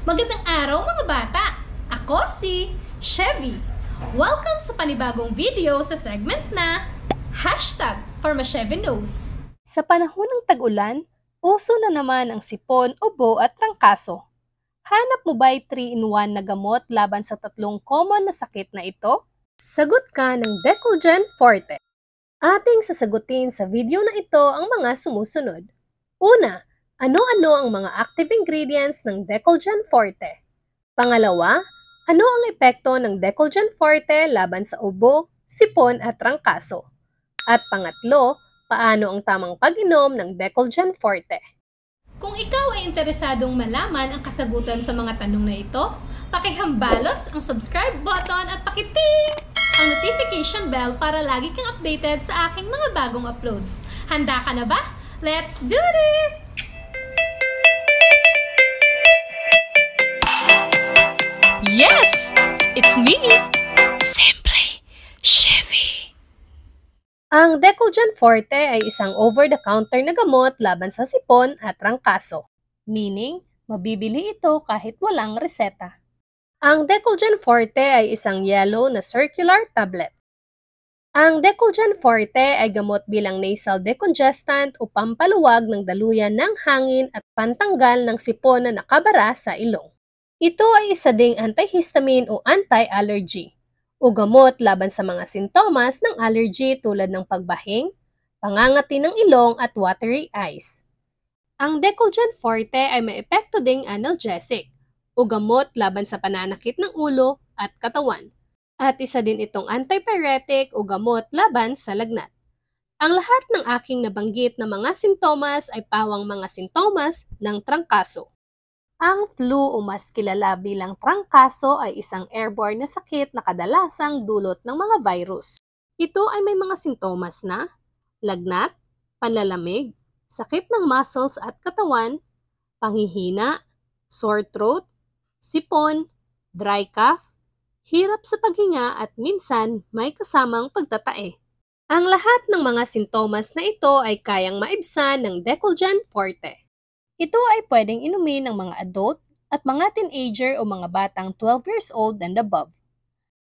Magandang araw mga bata! Ako si Chevy. Welcome sa panibagong video sa segment na #ForMaChevyKnows. Sa panahon ng tag-ulan, uso na naman ang sipon, ubo at trangkaso. Hanap mo ba'y 3-in-1 na gamot laban sa tatlong common na sakit na ito? Sagot ka ng Decolgen Forte. Ating sasagutin sa video na ito ang mga sumusunod. Una, ano-ano ang mga active ingredients ng Decolgen Forte? Pangalawa, ano ang epekto ng Decolgen Forte laban sa ubo, sipon at trangkaso? At pangatlo, paano ang tamang pag-inom ng Decolgen Forte? Kung ikaw ay interesadong malaman ang kasagutan sa mga tanong na ito, pakihambalos ang subscribe button at pakiting ang notification bell para lagi kang updated sa aking mga bagong uploads. Handa ka na ba? Let's do this! Yes! It's me! Simply Chevy! Ang Decolgen Forte ay isang over-the-counter na gamot laban sa sipon at trangkaso. Meaning, mabibili ito kahit walang reseta. Ang Decolgen Forte ay isang yellow na circular tablet. Ang Decolgen Forte ay gamot bilang nasal decongestant o pampaluwag ng daluyan ng hangin at pantanggal ng sipon na nakabara sa ilong. Ito ay isa ding antihistamine o anti-allergy o gamot laban sa mga sintomas ng allergy tulad ng pagbahing, pangangati ng ilong at watery eyes. Ang Decolgen Forte ay may epekto ding analgesic o gamot laban sa pananakit ng ulo at katawan. At isa din itong antipyretic o gamot laban sa lagnat. Ang lahat ng aking nabanggit na mga sintomas ay pawang mga sintomas ng trangkaso. Ang flu o mas kilala bilang trangkaso ay isang airborne na sakit na kadalasang dulot ng mga virus. Ito ay may mga sintomas na lagnat, panlalamig, sakit ng muscles at katawan, panghihina, sore throat, sipon, dry cough, hirap sa paghinga at minsan may kasamang pagtatae. Ang lahat ng mga sintomas na ito ay kayang maibsan ng Decolgen Forte. Ito ay pwedeng inumin ng mga adult at mga teenager o mga batang 12 years old and above.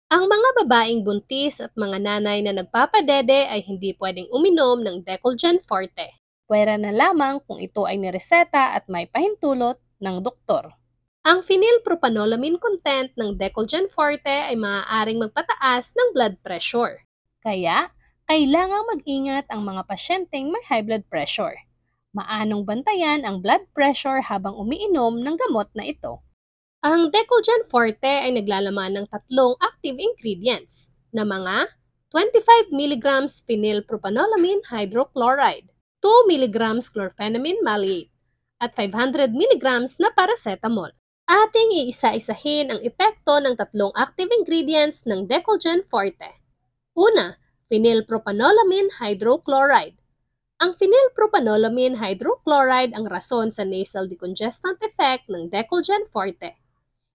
Ang mga babaeng buntis at mga nanay na nagpapadede ay hindi pwedeng uminom ng Decolgen Forte. Pwera na lamang kung ito ay nireseta at may pahintulot ng doktor. Ang phenylpropanolamine content ng Decolgen Forte ay maaaring magpataas ng blood pressure. Kaya, kailangang mag-ingat ang mga pasyenteng may high blood pressure. Maanong bantayan ang blood pressure habang umiinom ng gamot na ito. Ang Decolgen Forte ay naglalaman ng tatlong active ingredients na mga 25 mg phenylpropanolamine hydrochloride, 2 mg chlorphenamine maleate, at 500 mg na paracetamol. Ating iisa-isahin ang epekto ng tatlong active ingredients ng Decolgen Forte. Una, phenylpropanolamine hydrochloride. Ang phenylpropanolamine hydrochloride ang rason sa nasal decongestant effect ng Decolgen Forte.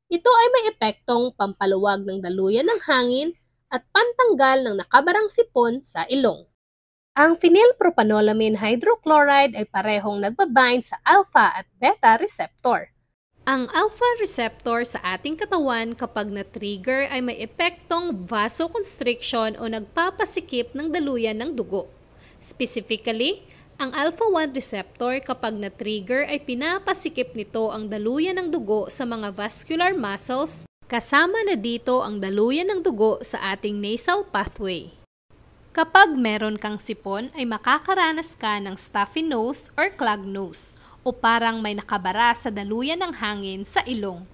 Ito ay may epektong pampaluwag ng daluyan ng hangin at pantanggal ng nakabarang sipon sa ilong. Ang phenylpropanolamine hydrochloride ay parehong nagbabind sa alpha at beta receptor. Ang alpha receptor sa ating katawan kapag na-trigger ay may epektong vasoconstriction o nagpapasikip ng daluyan ng dugo. Specifically, ang alpha-1 receptor kapag na-trigger ay pinapasikip nito ang daluyan ng dugo sa mga vascular muscles, kasama na dito ang daluyan ng dugo sa ating nasal pathway. Kapag meron kang sipon ay makakaranas ka ng stuffy nose or clogged nose o parang may nakabara sa daluyan ng hangin sa ilong.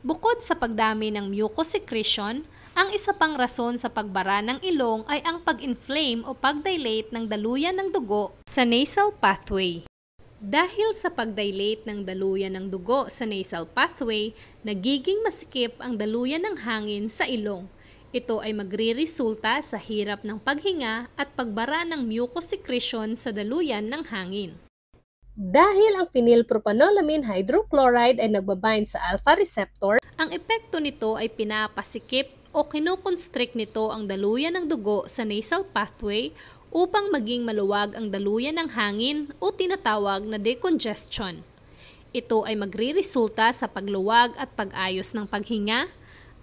Bukod sa pagdami ng mucus secretion, ang isa pang rason sa pagbara ng ilong ay ang pag-inflame o pag-dilate ng daluyan ng dugo sa nasal pathway. Dahil sa pag-dilate ng daluyan ng dugo sa nasal pathway, nagiging masikip ang daluyan ng hangin sa ilong. Ito ay magre-resulta sa hirap ng paghinga at pagbara ng mucus secretion sa daluyan ng hangin. Dahil ang phenylpropanolamine hydrochloride ay nagbabind sa alpha receptor, ang epekto nito ay pinapasikip o kinoconstrict nito ang daluyan ng dugo sa nasal pathway upang maging maluwag ang daluyan ng hangin o tinatawag na decongestion. Ito ay magriresulta sa pagluwag at pag-ayos ng paghinga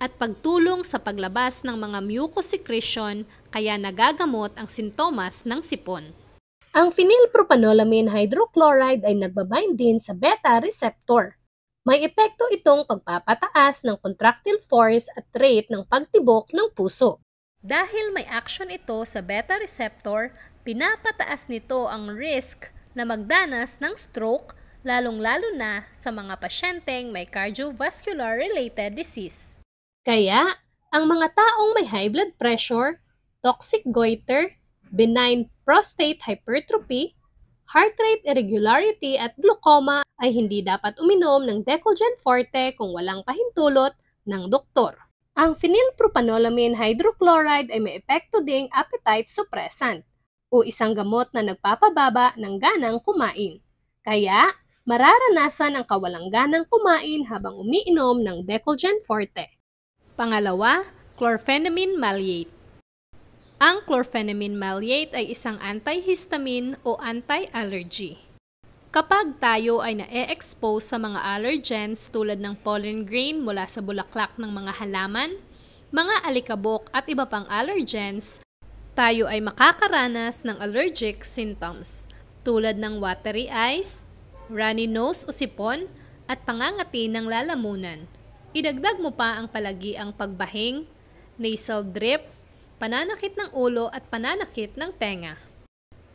at pagtulong sa paglabas ng mga mucous secretion kaya nagagamot ang sintomas ng sipon. Ang phenylpropanolamine hydrochloride ay nagbabind din sa beta receptor. May epekto itong pagpapataas ng contractile force at rate ng pagtibok ng puso. Dahil may action ito sa beta receptor, pinapataas nito ang risk na magdanas ng stroke, lalong-lalo na sa mga pasyenteng may cardiovascular-related disease. Kaya, ang mga taong may high blood pressure, toxic goiter, benign prostate hypertrophy, heart rate irregularity at glaucoma ay hindi dapat uminom ng Decolgen Forte kung walang pahintulot ng doktor. Ang phenylpropanolamine hydrochloride ay may epekto ding appetite suppressant o isang gamot na nagpapababa ng ganang kumain. Kaya, mararanasan ang kawalang ganang kumain habang umiinom ng Decolgen Forte. Pangalawa, chlorpheniramine maleate. Ang chlorpheniramine maleate ay isang antihistamine o anti-allergy. Kapag tayo ay na-expose sa mga allergens tulad ng pollen grain mula sa bulaklak ng mga halaman, mga alikabok at iba pang allergens, tayo ay makakaranas ng allergic symptoms tulad ng watery eyes, runny nose o sipon, at pangangati ng lalamunan. Idagdag mo pa ang palagiang pagbahing, nasal drip, pananakit ng ulo at pananakit ng tenga.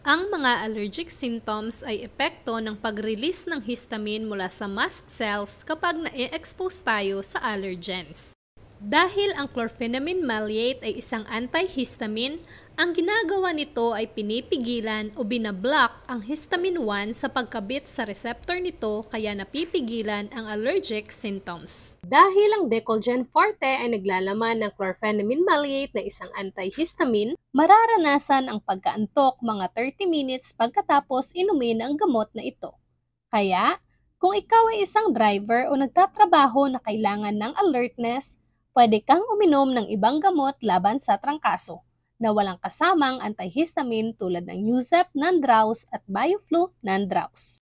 Ang mga allergic symptoms ay epekto ng pag-release ng histamine mula sa mast cells kapag na-expose tayo sa allergens. Dahil ang chlorpheniramine maleate ay isang antihistamine, ang ginagawa nito ay pinipigilan o binablock ang histamine 1 sa pagkabit sa receptor nito kaya napipigilan ang allergic symptoms. Dahil ang Decolgen Forte ay naglalaman ng chlorpheniramine maleate na isang antihistamine, mararanasan ang pagkaantok mga 30 minutes pagkatapos inumin ang gamot na ito. Kaya, kung ikaw ay isang driver o nagtatrabaho na kailangan ng alertness, pwede kang uminom ng ibang gamot laban sa trangkaso na walang kasamang antihistamine tulad ng Nuzep non-drowse at Bioflu non-drowse.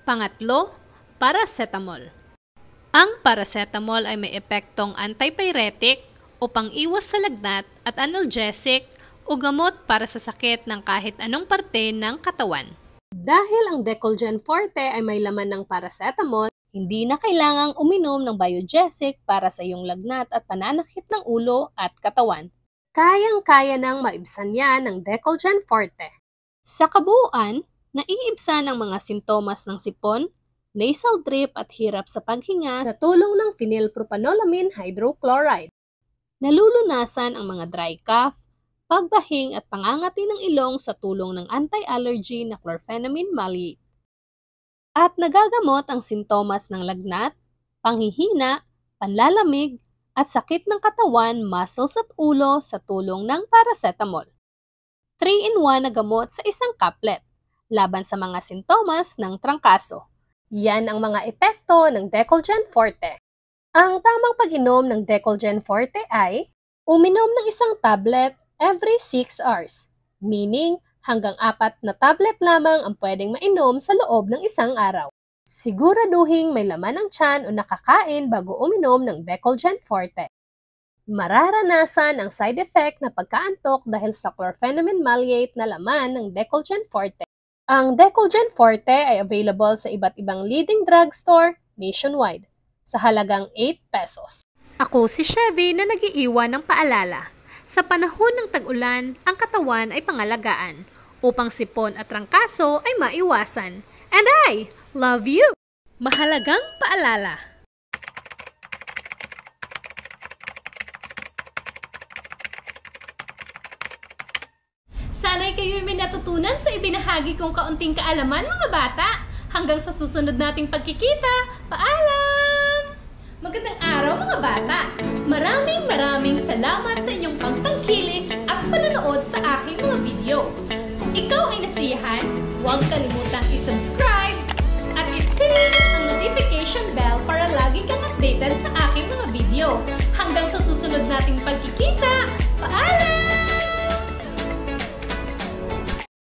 Pangatlo, paracetamol. Ang paracetamol ay may epektong antipyretic o pang-iwas sa lagnat at analgesic o gamot para sa sakit ng kahit anong parte ng katawan. Dahil ang Decolgen Forte ay may laman ng paracetamol, hindi na kailangang uminom ng biogesic para sa iyong lagnat at pananakit ng ulo at katawan. Kayang-kaya nang maibsan yan ng Decolgen Forte. Sa kabuuan, naiibsan ang mga sintomas ng sipon, nasal drip at hirap sa paghinga sa tulong ng phenylpropanolamine hydrochloride. Nalulunasan ang mga dry cough, pagbahing at pangangati ng ilong sa tulong ng anti-allergy na chlorpheniramine maleate. At nagagamot ang sintomas ng lagnat, panghihina, panlalamig, at sakit ng katawan, muscles at ulo sa tulong ng paracetamol. 3-in-1 na gamot sa isang kaplet, laban sa mga sintomas ng trangkaso. Yan ang mga epekto ng Decolgen Forte. Ang tamang pag-inom ng Decolgen Forte ay uminom ng isang tablet every 6 hours, meaning hanggang 4 na tablet lamang ang pwedeng mainom sa loob ng isang araw. Siguraduhing may laman ng tiyan o nakakain bago uminom ng Decolgen Forte. Mararanasan ang side effect na pagkaantok dahil sa chlorpheniramine maleate na laman ng Decolgen Forte. Ang Decolgen Forte ay available sa iba't ibang leading drugstore nationwide sa halagang 8 pesos. Ako si Chevy na nag-iiwan ng paalala. Sa panahon ng tag-ulan, ang katawan ay pangalagaan upang sipon at trangkaso ay maiwasan. And I love you! Mahalagang paalala. Sana'y kayo'y may natutunan sa ibinahagi kong kaunting kaalaman, mga bata. Hanggang sa susunod nating pagkikita, paalam! Magandang araw, mga bata! Maraming salamat sa inyong pagtangkilik at panonood sa aking mga video. Kung ikaw ay nasiyahan, huwag kalimutang i-subscribe at i-click ang notification bell para lagi kang updated sa aking mga video. Hanggang sa susunod nating pagkikita, paalam!